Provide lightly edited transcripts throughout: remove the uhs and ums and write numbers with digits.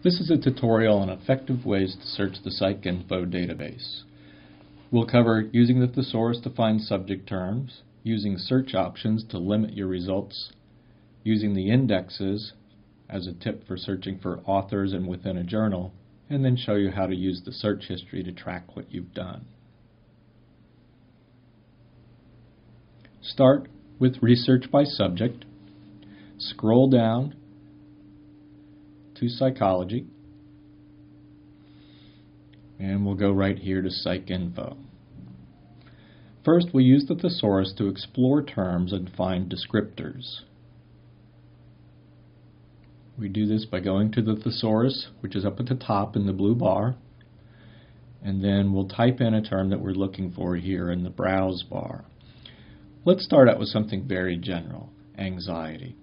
This is a tutorial on effective ways to search the PsycINFO database. We'll cover using the thesaurus to find subject terms, using search options to limit your results, using the indexes as a tip for searching for authors and within a journal, and then show you how to use the search history to track what you've done. Start with research by subject, scroll down to psychology, and we'll go right here to PsycINFO. First, we use the thesaurus to explore terms and find descriptors. We do this by going to the thesaurus, which is up at the top in the blue bar, and then we'll type in a term that we're looking for here in the browse bar. Let's start out with something very general, anxiety.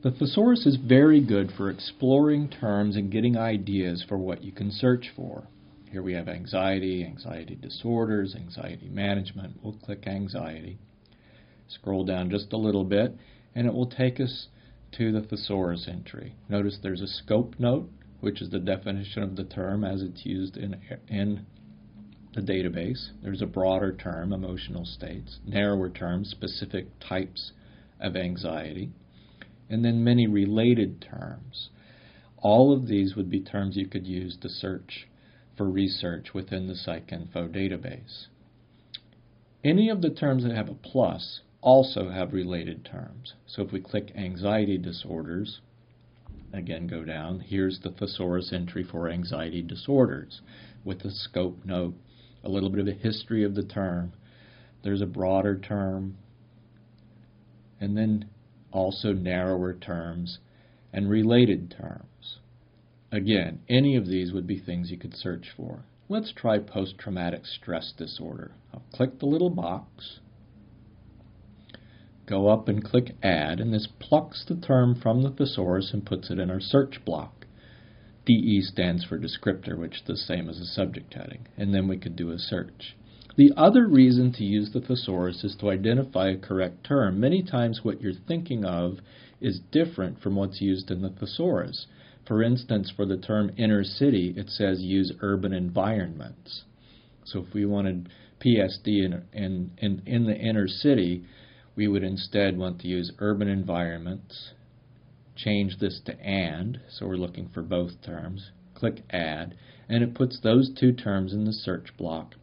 The thesaurus is very good for exploring terms and getting ideas for what you can search for. Here we have anxiety, anxiety disorders, anxiety management. We'll click anxiety. Scroll down just a little bit, and it will take us to the thesaurus entry. Notice there's a scope note, which is the definition of the term as it's used in the database. There's a broader term, emotional states, narrower terms, specific types of anxiety, and then many related terms. All of these would be terms you could use to search for research within the PsycINFO database. Any of the terms that have a plus also have related terms. So if we click anxiety disorders, again go down, here's the thesaurus entry for anxiety disorders with a scope note, a little bit of a history of the term. There's a broader term, and then also narrower terms and related terms. Again, any of these would be things you could search for. Let's try post-traumatic stress disorder. I'll click the little box, go up and click Add, and this plucks the term from the thesaurus and puts it in our search block. DE stands for descriptor, which is the same as a subject heading, and then we could do a search. The other reason to use the thesaurus is to identify a correct term. Many times what you're thinking of is different from what's used in the thesaurus. For instance, for the term inner city, it says use urban environments. So if we wanted PSD in the inner city, we would instead want to use urban environments, change this to and, so we're looking for both terms, click Add, and it puts those two terms in the search block.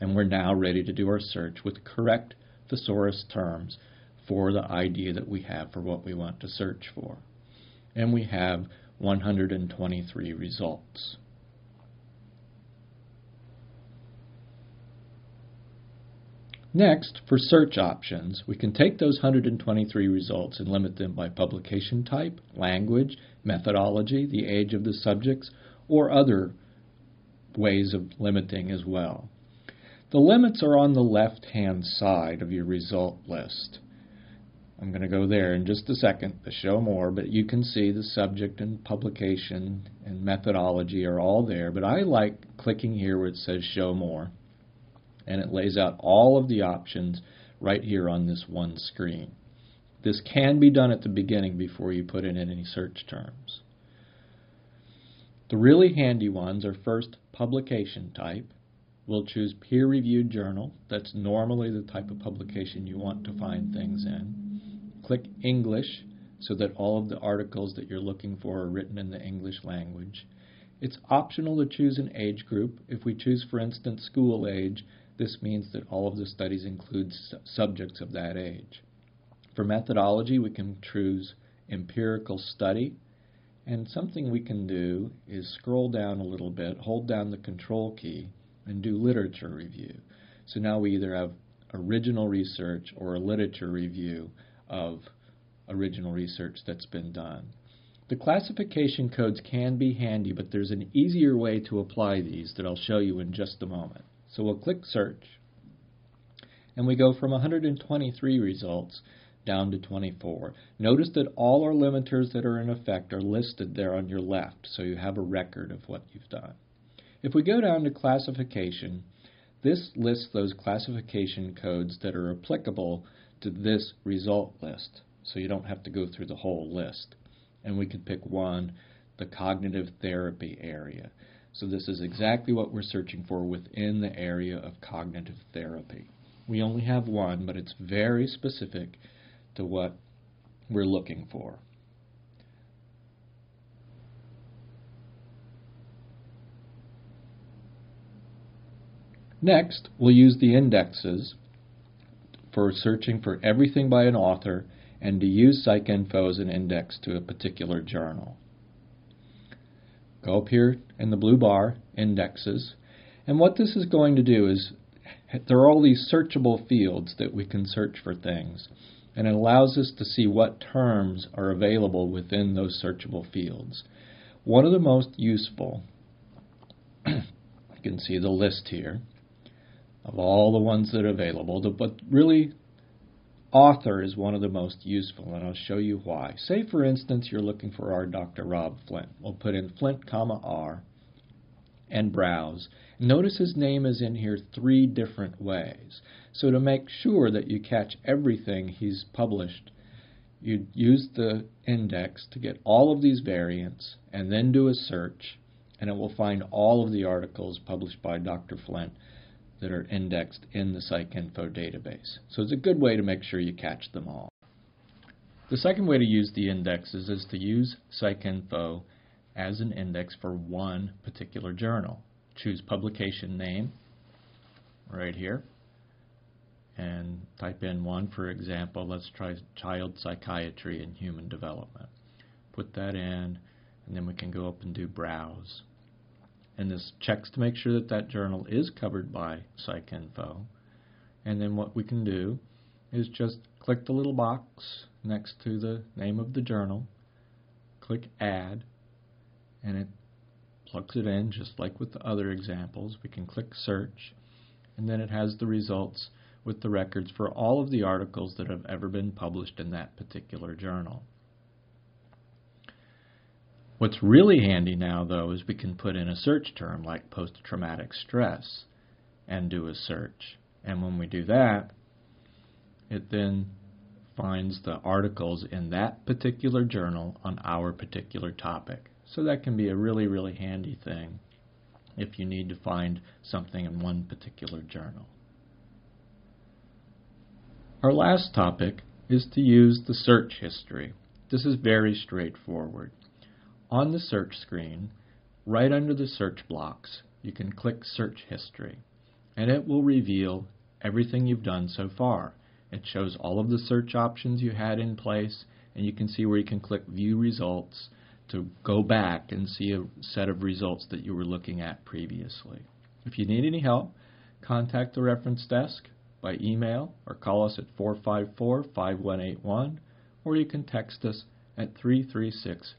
And we're now ready to do our search with correct thesaurus terms for the idea that we have for what we want to search for. And we have 123 results. Next, for search options, we can take those 123 results and limit them by publication type, language, methodology, the age of the subjects, or other ways of limiting as well. The limits are on the left-hand side of your result list. I'm going to go there in just a second to show more, but you can see the subject and publication and methodology are all there. But I like clicking here where it says Show More, and it lays out all of the options right here on this one screen. This can be done at the beginning before you put in any search terms. The really handy ones are first publication type. We'll choose peer-reviewed journal. That's normally the type of publication you want to find things in. Click English so that all of the articles that you're looking for are written in the English language. It's optional to choose an age group. If we choose, for instance, school age, this means that all of the studies include subjects of that age. For methodology, we can choose empirical study. And something we can do is scroll down a little bit, hold down the control key, and do literature review. So now we either have original research or a literature review of original research that's been done. The classification codes can be handy, but there's an easier way to apply these that I'll show you in just a moment. So we'll click Search, and we go from 123 results down to 24. Notice that all our limiters that are in effect are listed there on your left, so you have a record of what you've done. If we go down to classification, this lists those classification codes that are applicable to this result list, so you don't have to go through the whole list. And we could pick one the cognitive therapy area. So this is exactly what we're searching for within the area of cognitive therapy. We only have one, but it's very specific to what we're looking for. Next, we'll use the indexes for searching for everything by an author and to use PsycINFO as an index to a particular journal. Go up here in the blue bar, Indexes, and what this is going to do is there are all these searchable fields that we can search for things, and it allows us to see what terms are available within those searchable fields. One of the most useful, you can see the list here, of all the ones that are available, but really author is one of the most useful, and I'll show you why. Say, for instance, you're looking for our Dr. Rob Flint. We'll put in Flint, R, and browse. Notice his name is in here 3 different ways. So to make sure that you catch everything he's published, you use the index to get all of these variants, and then do a search, and it will find all of the articles published by Dr. Flint that are indexed in the PsycINFO database. So it's a good way to make sure you catch them all. The second way to use the indexes is to use PsycINFO as an index for one particular journal. Choose publication name right here and type in one. For example, let's try Child Psychiatry and Human Development. Put that in, and then we can go up and do Browse. And this checks to make sure that that journal is covered by PsycINFO. And then what we can do is just click the little box next to the name of the journal, click Add, and it plugs it in just like with the other examples. We can click Search, and then it has the results with the records for all of the articles that have ever been published in that particular journal. What's really handy now, though, is we can put in a search term like post-traumatic stress and do a search. And when we do that, it then finds the articles in that particular journal on our particular topic. So that can be a really, really handy thing if you need to find something in one particular journal. Our last topic is to use the search history. This is very straightforward. On the search screen, right under the search blocks, you can click Search History, and it will reveal everything you've done so far. It shows all of the search options you had in place, and you can see where you can click View Results to go back and see a set of results that you were looking at previously. If you need any help, contact the reference desk by email or call us at 454-5181, or you can text us at 336-5277.